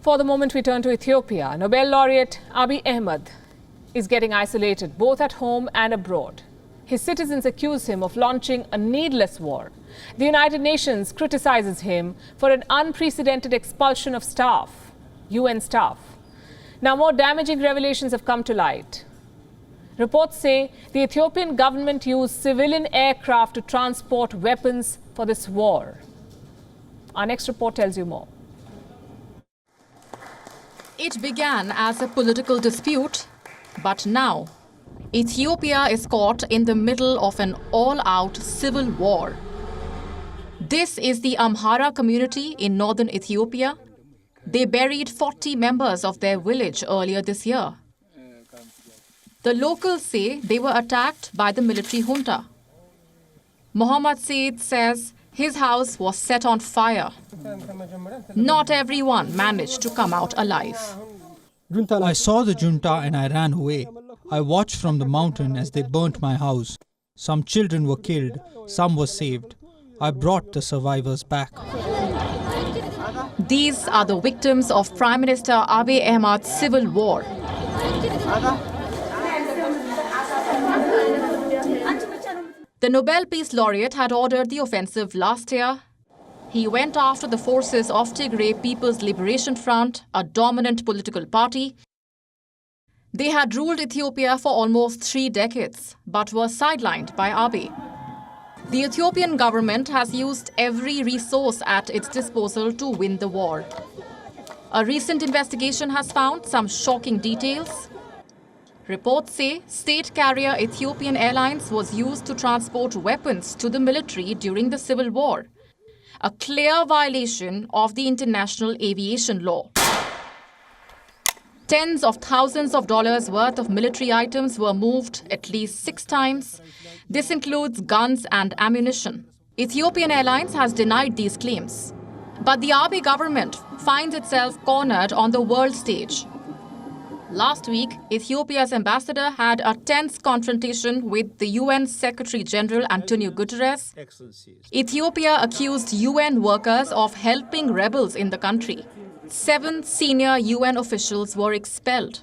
For the moment, we turn to Ethiopia. Nobel laureate Abiy Ahmed is getting isolated both at home and abroad. His citizens accuse him of launching a needless war. The United Nations criticizes him for an unprecedented expulsion of staff, UN staff. Now, more damaging revelations have come to light. Reports say the Ethiopian government used civilian aircraft to transport weapons for this war. Our next report tells you more. It began as a political dispute, but now Ethiopia is caught in the middle of an all-out civil war. This is the Amhara community in northern Ethiopia. They buried 40 members of their village earlier this year. The locals say they were attacked by the military junta. Mohammad Said says his house was set on fire. Not everyone managed to come out alive. I saw the junta and I ran away. I watched from the mountain as they burnt my house. Some children were killed, some were saved. I brought the survivors back. These are the victims of Prime Minister Abiy Ahmed's civil war. The Nobel Peace Laureate had ordered the offensive last year. He went after the forces of Tigray People's Liberation Front, a dominant political party. They had ruled Ethiopia for almost 3 decades, but were sidelined by Abiy. The Ethiopian government has used every resource at its disposal to win the war. A recent investigation has found some shocking details. Reports say state carrier Ethiopian Airlines was used to transport weapons to the military during the civil war, a clear violation of the international aviation law. Tens of thousands of dollars worth of military items were moved at least 6 times. This includes guns and ammunition. Ethiopian Airlines has denied these claims. But the Abiy government finds itself cornered on the world stage. Last week, Ethiopia's ambassador had a tense confrontation with the UN Secretary General Antonio Guterres. Ethiopia accused UN workers of helping rebels in the country. 7 senior UN officials were expelled.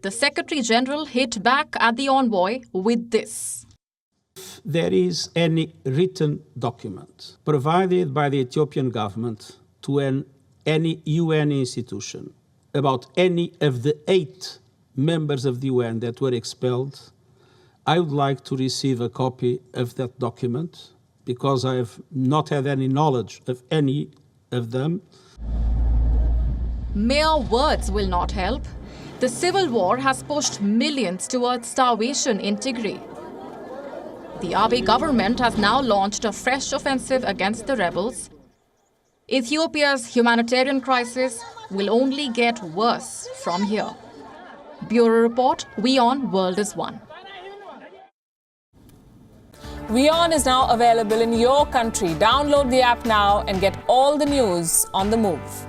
The Secretary General hit back at the envoy with this. If there is any written document provided by the Ethiopian government to any UN institution about any of the 8 members of the UN that were expelled, I would like to receive a copy of that document because I have not had any knowledge of any of them. Mere words will not help. The civil war has pushed millions towards starvation in Tigray. The Abiy government has now launched a fresh offensive against the rebels. Ethiopia's humanitarian crisis will only get worse from here. Bureau Report, WION World is One. WION is now available in your country. Download the app now and get all the news on the move.